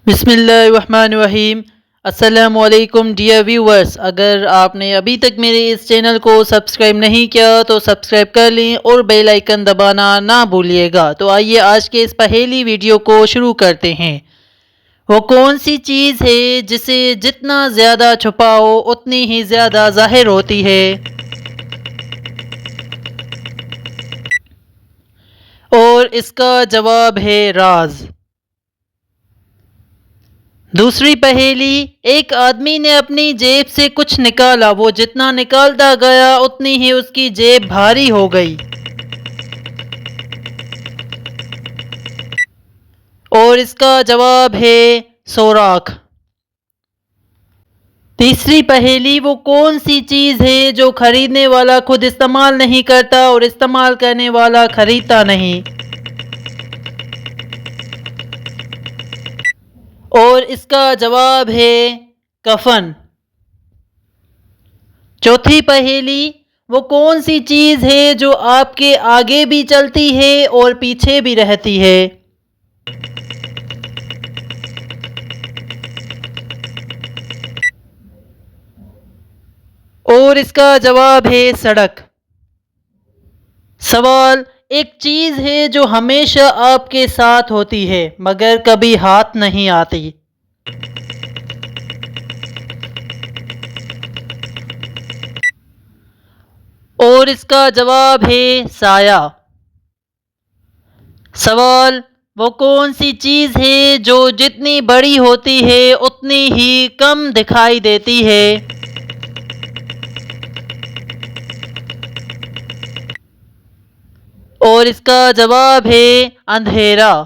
بسم اللہ الرحمن الرحیم۔ السلام علیکم ڈیئر ویورز، اگر آپ نے ابھی تک میرے اس چینل کو سبسکرائب نہیں کیا تو سبسکرائب کر لیں اور بیل آئیکن دبانا نہ بھولیے گا۔ تو آئیے آج کے اس پہیلی ویڈیو کو شروع کرتے ہیں۔ وہ کون سی چیز ہے جسے جتنا زیادہ چھپاؤ اتنی ہی زیادہ ظاہر ہوتی ہے؟ اور اس کا جواب ہے راز۔ دوسری پہیلی، ایک آدمی نے اپنی جیب سے کچھ نکالا، وہ جتنا نکالتا گیا اتنی ہی اس کی جیب بھاری ہو گئی۔ اور اس کا جواب ہے سوراخ۔ تیسری پہیلی، وہ کون سی چیز ہے جو خریدنے والا خود استعمال نہیں کرتا اور استعمال کرنے والا خریدتا نہیں؟ اور اس کا جواب ہے کفن۔ چوتھی پہیلی، وہ کون سی چیز ہے جو آپ کے آگے بھی چلتی ہے اور پیچھے بھی رہتی ہے؟ اور اس کا جواب ہے سڑک۔ سوال، ایک چیز ہے جو ہمیشہ آپ کے ساتھ ہوتی ہے مگر کبھی ہاتھ نہیں آتی۔ اور اس کا جواب ہے سایہ۔ سوال، وہ کون سی چیز ہے جو جتنی بڑی ہوتی ہے اتنی ہی کم دکھائی دیتی ہے؟ اور اس کا جواب ہے اندھیرا۔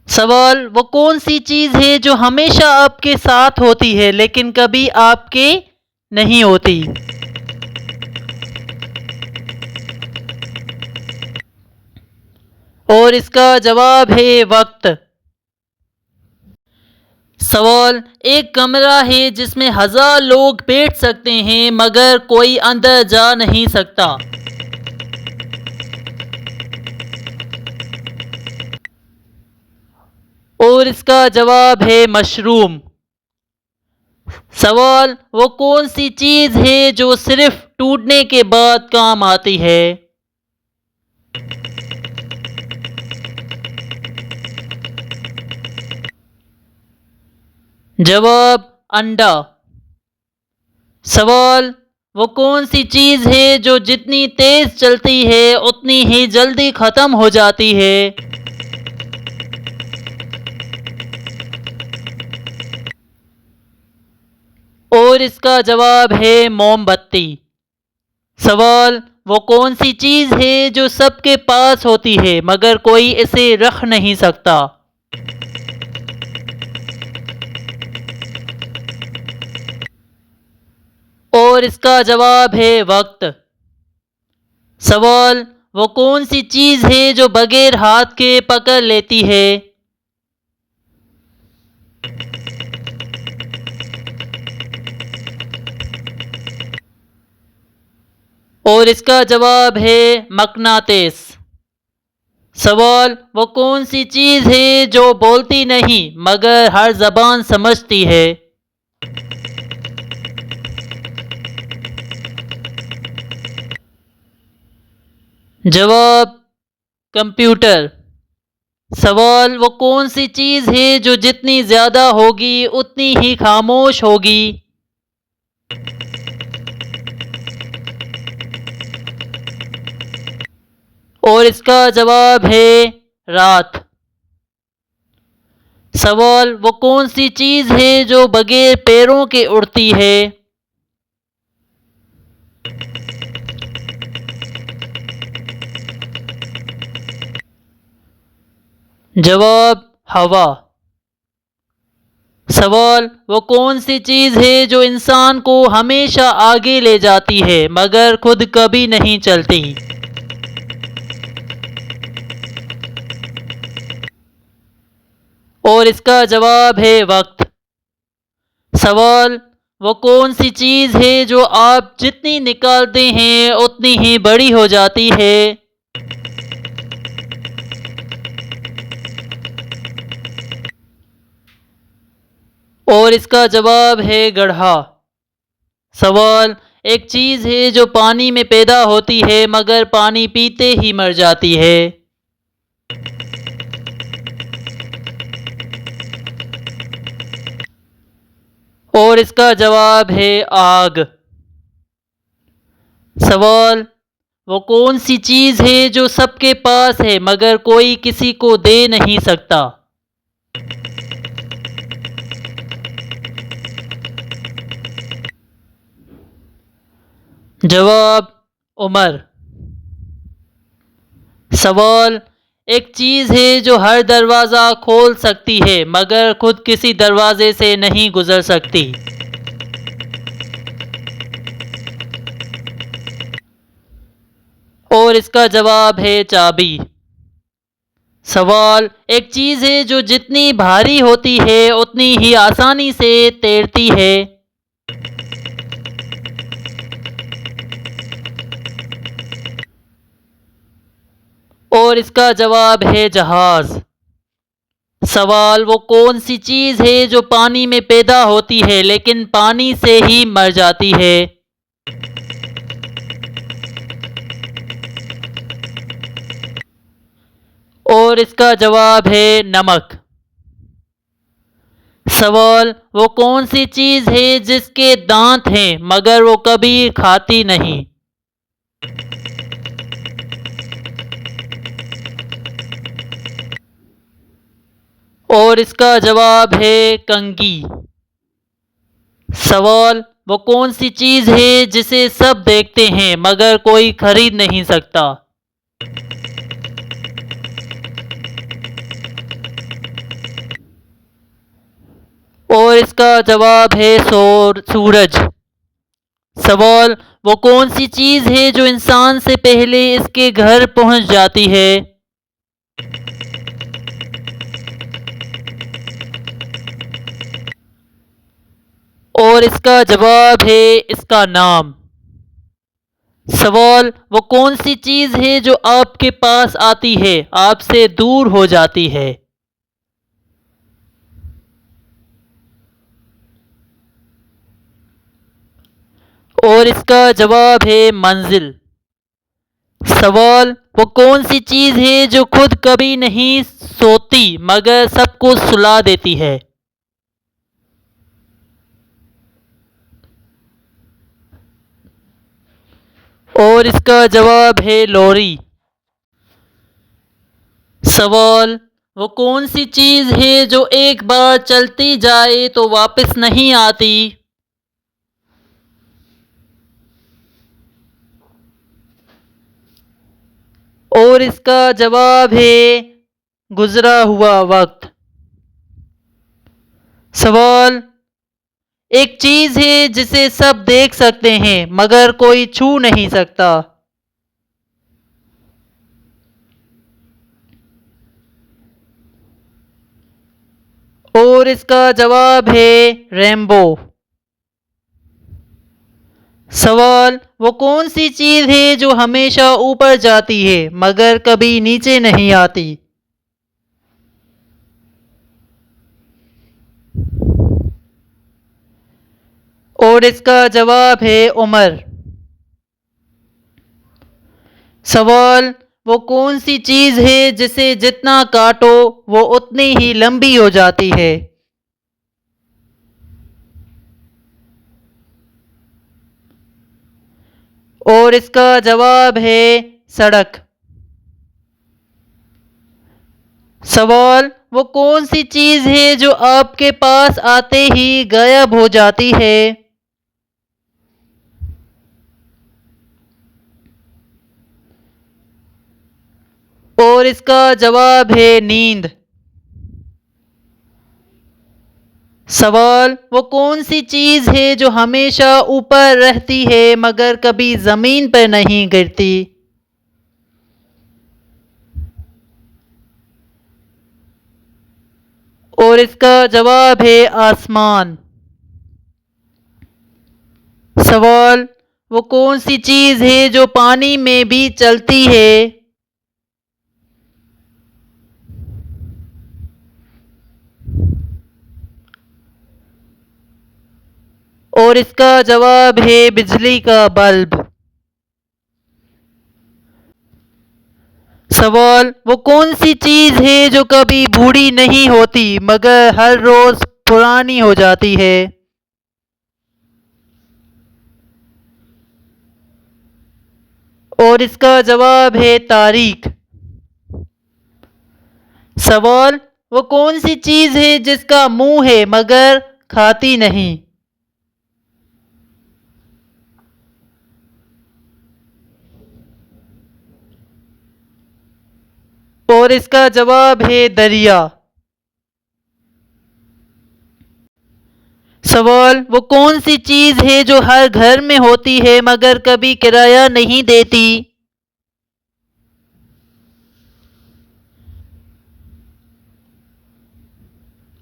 سوال، وہ کون سی چیز ہے جو ہمیشہ آپ کے ساتھ ہوتی ہے لیکن کبھی آپ کے نہیں ہوتی؟ اور اس کا جواب ہے وقت۔ سوال، ایک کمرہ ہے جس میں 1000 لوگ بیٹھ سکتے ہیں مگر کوئی اندر جا نہیں سکتا۔ اور اس کا جواب ہے مشروم۔ سوال، وہ کون سی چیز ہے جو صرف ٹوٹنے کے بعد کام آتی ہے؟ جواب انڈا۔ سوال، وہ کون سی چیز ہے جو جتنی تیز چلتی ہے اتنی ہی جلدی ختم ہو جاتی ہے؟ اور اس کا جواب ہے موم بتی۔ سوال، وہ کون سی چیز ہے جو سب کے پاس ہوتی ہے مگر کوئی اسے رکھ نہیں سکتا؟ اور اس کا جواب ہے وقت۔ سوال، وہ کون سی چیز ہے جو بغیر ہاتھ کے پکڑ لیتی ہے؟ اور اس کا جواب ہے مقناطیس۔ سوال، وہ کون سی چیز ہے جو بولتی نہیں مگر ہر زبان سمجھتی ہے؟ جواب کمپیوٹر۔ سوال، وہ کون سی چیز ہے جو جتنی زیادہ ہوگی اتنی ہی خاموش ہوگی؟ اور اس کا جواب ہے رات۔ سوال، وہ کون سی چیز ہے جو بغیر پیروں کے اڑتی ہے؟ جواب ہوا۔ سوال، وہ کون سی چیز ہے جو انسان کو ہمیشہ آگے لے جاتی ہے مگر خود کبھی نہیں چلتی؟ اور اس کا جواب ہے وقت۔ سوال، وہ کون سی چیز ہے جو آپ جتنی نکالتے ہیں اتنی ہی بڑی ہو جاتی ہے؟ اور اس کا جواب ہے گڑھا۔ سوال: ایک چیز ہے جو پانی میں پیدا ہوتی ہے مگر پانی پیتے ہی مر جاتی ہے۔ اور اس کا جواب ہے آگ۔ سوال: وہ کون سی چیز ہے جو سب کے پاس ہے مگر کوئی کسی کو دے نہیں سکتا؟ جواب: عمر۔ سوال: ایک چیز ہے جو ہر دروازہ کھول سکتی ہے مگر خود کسی دروازے سے نہیں گزر سکتی۔ اور اس کا جواب ہے چابی۔ سوال: ایک چیز ہے جو جتنی بھاری ہوتی ہے اتنی ہی آسانی سے تیرتی ہے۔ اور اس کا جواب ہے جہاز۔ سوال: وہ کون سی چیز ہے جو پانی میں پیدا ہوتی ہے لیکن پانی سے ہی مر جاتی ہے؟ اور اس کا جواب ہے نمک۔ سوال: وہ کون سی چیز ہے جس کے دانت ہیں مگر وہ کبھی کھاتی نہیں؟ اور اس کا جواب ہے کنگھی۔ سوال: وہ کون سی چیز ہے جسے سب دیکھتے ہیں مگر کوئی خرید نہیں سکتا؟ اور اس کا جواب ہے سورج۔ سوال: وہ کون سی چیز ہے جو انسان سے پہلے اس کے گھر پہنچ جاتی ہے؟ اور اس کا جواب ہے اس کا نام۔ سوال: وہ کون سی چیز ہے جو آپ کے پاس آتی ہے آپ سے دور ہو جاتی ہے؟ اور اس کا جواب ہے منزل۔ سوال: وہ کون سی چیز ہے جو خود کبھی نہیں سوتی مگر سب کو سلا دیتی ہے؟ اور اس کا جواب ہے لوری۔ سوال: وہ کون سی چیز ہے جو ایک بار چلتی جائے تو واپس نہیں آتی؟ اور اس کا جواب ہے گزرا ہوا وقت۔ سوال: ایک چیز ہے جسے سب دیکھ سکتے ہیں مگر کوئی چھو نہیں سکتا۔ اور اس کا جواب ہے رینبو۔ سوال: وہ کون سی چیز ہے جو ہمیشہ اوپر جاتی ہے مگر کبھی نیچے نہیں آتی؟ اور اس کا جواب ہے عمر۔ سوال: وہ کون سی چیز ہے جسے جتنا کاٹو وہ اتنی ہی لمبی ہو جاتی ہے؟ اور اس کا جواب ہے سڑک۔ سوال: وہ کون سی چیز ہے جو آپ کے پاس آتے ہی غائب ہو جاتی ہے؟ اور اس کا جواب ہے نیند۔ سوال: وہ کون سی چیز ہے جو ہمیشہ اوپر رہتی ہے مگر کبھی زمین پر نہیں گرتی؟ اور اس کا جواب ہے آسمان۔ سوال: وہ کون سی چیز ہے جو پانی میں بھی چلتی ہے؟ اور اس کا جواب ہے بجلی کا بلب۔ سوال: وہ کون سی چیز ہے جو کبھی بوڑھی نہیں ہوتی مگر ہر روز پرانی ہو جاتی ہے؟ اور اس کا جواب ہے تاریخ۔ سوال: وہ کون سی چیز ہے جس کا منہ ہے مگر کھاتی نہیں؟ اور اس کا جواب ہے دریا۔ سوال: وہ کون سی چیز ہے جو ہر گھر میں ہوتی ہے مگر کبھی کرایہ نہیں دیتی؟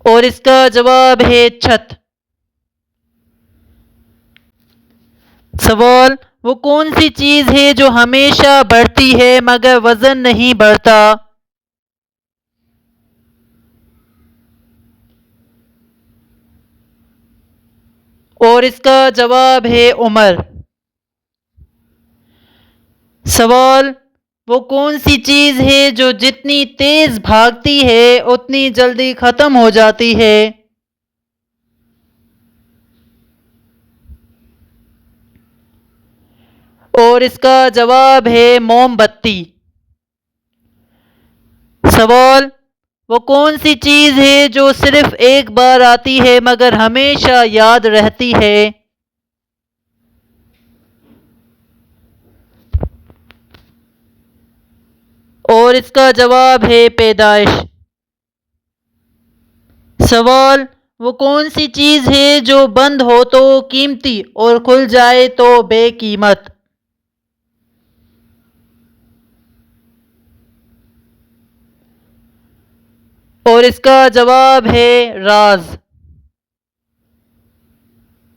اور اس کا جواب ہے چھت۔ سوال: وہ کون سی چیز ہے جو ہمیشہ بڑھتی ہے مگر وزن نہیں بڑھتا؟ اور اس کا جواب ہے عمر۔ سوال: وہ کون سی چیز ہے جو جتنی تیز بھاگتی ہے اتنی جلدی ختم ہو جاتی ہے؟ اور اس کا جواب ہے موم بتی۔ سوال: وہ کون سی چیز ہے جو صرف ایک بار آتی ہے مگر ہمیشہ یاد رہتی ہے؟ اور اس کا جواب ہے پیدائش۔ سوال: وہ کون سی چیز ہے جو بند ہو تو قیمتی اور کھل جائے تو بے قیمت؟ اور اس کا جواب ہے راز۔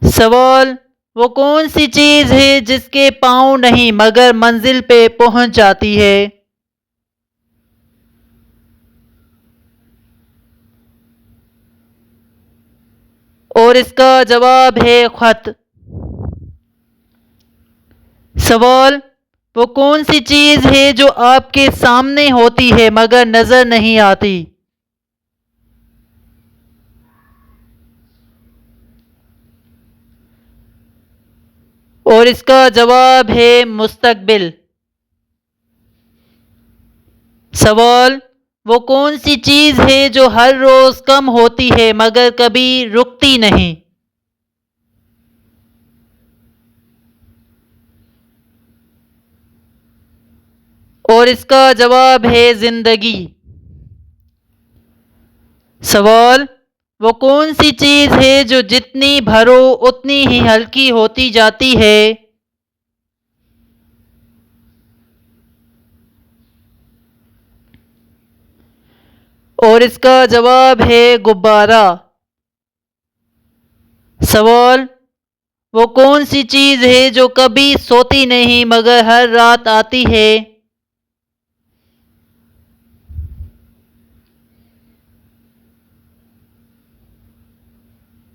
سوال: وہ کون سی چیز ہے جس کے پاؤں نہیں مگر منزل پہ پہنچ جاتی ہے؟ اور اس کا جواب ہے خط۔ سوال: وہ کون سی چیز ہے جو آپ کے سامنے ہوتی ہے مگر نظر نہیں آتی؟ اور اس کا جواب ہے مستقبل۔ سوال: وہ کون سی چیز ہے جو ہر روز کم ہوتی ہے مگر کبھی رکتی نہیں؟ اور اس کا جواب ہے زندگی۔ سوال: وہ کون سی چیز ہے جو جتنی بھرو اتنی ہی ہلکی ہوتی جاتی ہے؟ اور اس کا جواب ہے غبارہ۔ سوال: وہ کون سی چیز ہے جو کبھی سوتی نہیں مگر ہر رات آتی ہے؟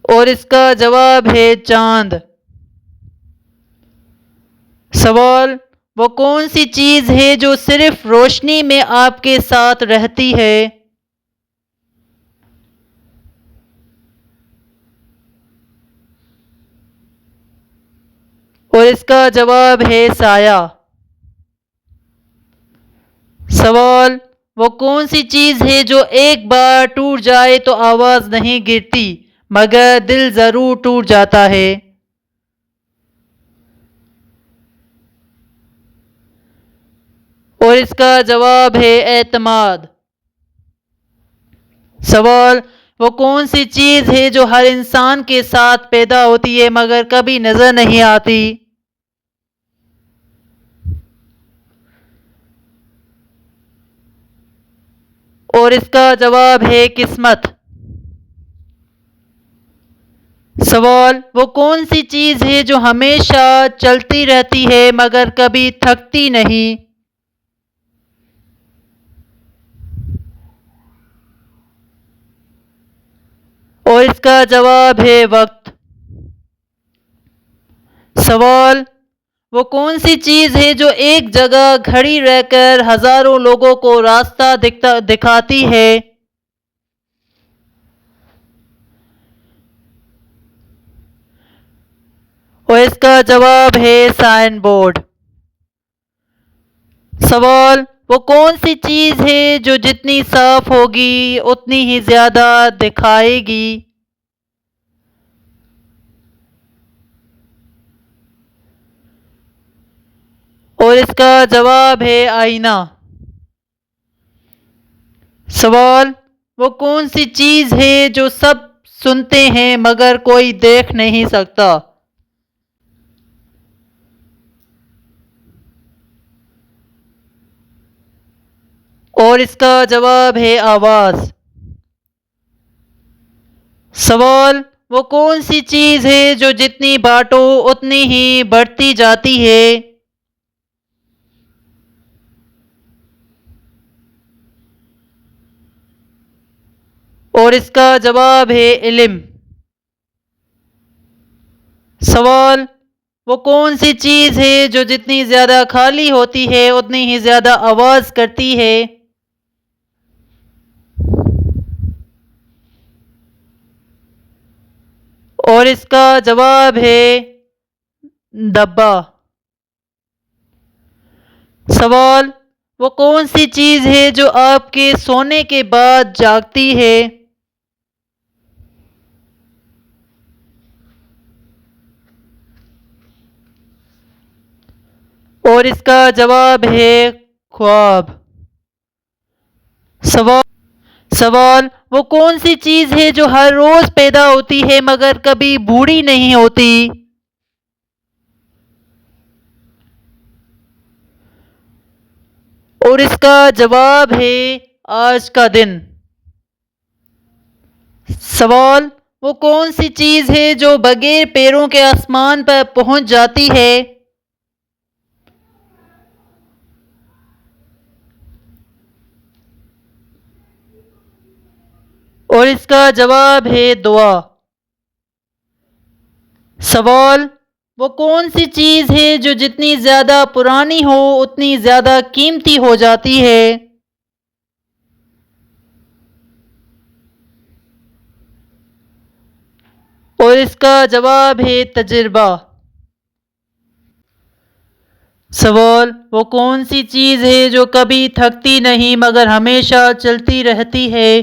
اور اس کا جواب ہے چاند۔ سوال: وہ کون سی چیز ہے جو صرف روشنی میں آپ کے ساتھ رہتی ہے؟ اور اس کا جواب ہے سایہ۔ سوال: وہ کون سی چیز ہے جو ایک بار ٹوٹ جائے تو آواز نہیں گرتی مگر دل ضرور ٹوٹ جاتا ہے؟ اور اس کا جواب ہے اعتماد۔ سوال: وہ کون سی چیز ہے جو ہر انسان کے ساتھ پیدا ہوتی ہے مگر کبھی نظر نہیں آتی؟ اور اس کا جواب ہے قسمت۔ سوال: وہ کون سی چیز ہے جو ہمیشہ چلتی رہتی ہے مگر کبھی تھکتی نہیں؟ اور اس کا جواب ہے وقت۔ سوال: وہ کون سی چیز ہے جو ایک جگہ کھڑی رہ کر ہزاروں لوگوں کو راستہ دکھاتی ہے؟ اور اس کا جواب ہے سائن بورڈ۔ سوال: وہ کون سی چیز ہے جو جتنی صاف ہوگی اتنی ہی زیادہ دکھائے گی؟ اور اس کا جواب ہے آئینہ۔ سوال: وہ کون سی چیز ہے جو سب سنتے ہیں مگر کوئی دیکھ نہیں سکتا؟ اور اس کا جواب ہے آواز۔ سوال: وہ کون سی چیز ہے جو جتنی بانٹو اتنی ہی بڑھتی جاتی ہے؟ اور اس کا جواب ہے علم۔ سوال: وہ کون سی چیز ہے جو جتنی زیادہ خالی ہوتی ہے اتنی ہی زیادہ آواز کرتی ہے؟ اور اس کا جواب ہے ڈبہ۔ سوال: وہ کون سی چیز ہے جو آپ کے سونے کے بعد جاگتی ہے؟ اور اس کا جواب ہے خواب۔ سوال: وہ کون سی چیز ہے جو ہر روز پیدا ہوتی ہے مگر کبھی بوڑھی نہیں ہوتی؟ اور اس کا جواب ہے آج کا دن۔ سوال: وہ کون سی چیز ہے جو بغیر پیروں کے آسمان پر پہنچ جاتی ہے؟ اور اس کا جواب ہے دعا۔ سوال: وہ کون سی چیز ہے جو جتنی زیادہ پرانی ہو اتنی زیادہ قیمتی ہو جاتی ہے؟ اور اس کا جواب ہے تجربہ۔ سوال: وہ کون سی چیز ہے جو کبھی تھکتی نہیں مگر ہمیشہ چلتی رہتی ہے؟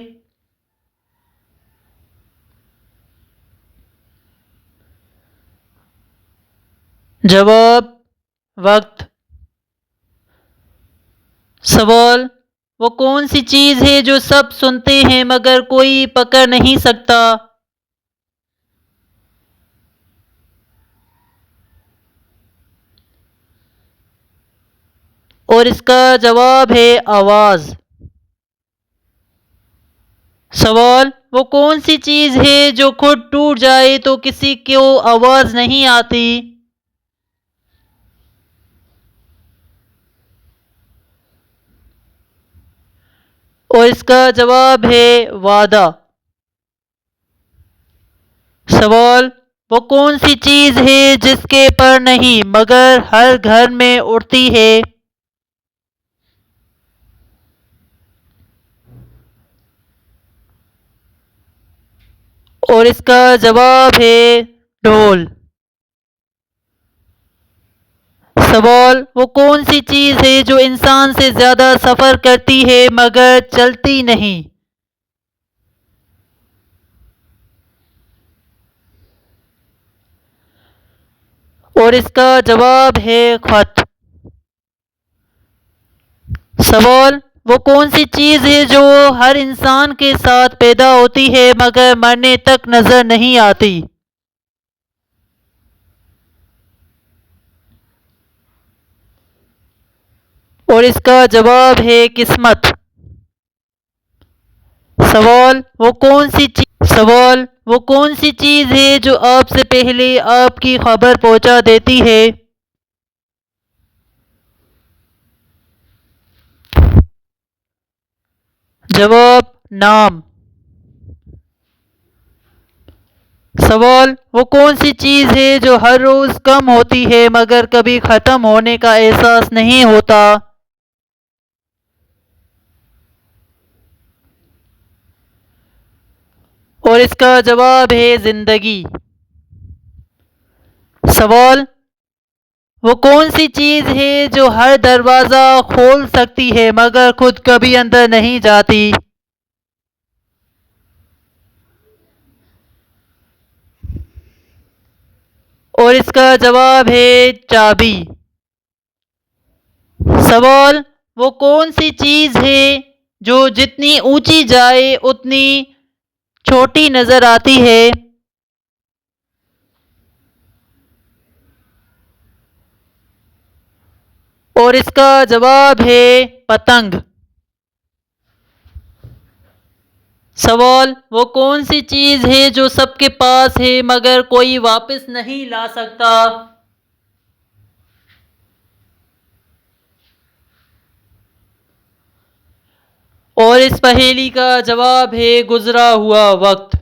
جواب: وقت۔ سوال: وہ کون سی چیز ہے جو سب سنتے ہیں مگر کوئی پکڑ نہیں سکتا؟ اور اس کا جواب ہے آواز۔ سوال: وہ کون سی چیز ہے جو خود ٹوٹ جائے تو کسی کو آواز نہیں آتی؟ اور اس کا جواب ہے وعدہ۔ سوال: وہ کون سی چیز ہے جس کے پر نہیں مگر ہر گھر میں اڑتی ہے؟ اور اس کا جواب ہے ڈھول۔ سوال: وہ کون سی چیز ہے جو انسان سے زیادہ سفر کرتی ہے مگر چلتی نہیں؟ اور اس کا جواب ہے خط۔ سوال: وہ کون سی چیز ہے جو ہر انسان کے ساتھ پیدا ہوتی ہے مگر مرنے تک نظر نہیں آتی؟ اور اس کا جواب ہے قسمت۔ سوال: وہ کون سی چیز ہے جو آپ سے پہلے آپ کی خبر پہنچا دیتی ہے؟ جواب: نام۔ سوال: وہ کون سی چیز ہے جو ہر روز کم ہوتی ہے مگر کبھی ختم ہونے کا احساس نہیں ہوتا؟ اور اس کا جواب ہے زندگی۔ سوال: وہ کون سی چیز ہے جو ہر دروازہ کھول سکتی ہے مگر خود کبھی اندر نہیں جاتی؟ اور اس کا جواب ہے چابی۔ سوال: وہ کون سی چیز ہے جو جتنی اونچی جائے اتنی چھوٹی نظر آتی ہے؟ اور اس کا جواب ہے پتنگ۔ سوال: وہ کون سی چیز ہے جو سب کے پاس ہے مگر کوئی واپس نہیں لا سکتا؟ اور اس پہیلی کا جواب ہے گزرا ہوا وقت۔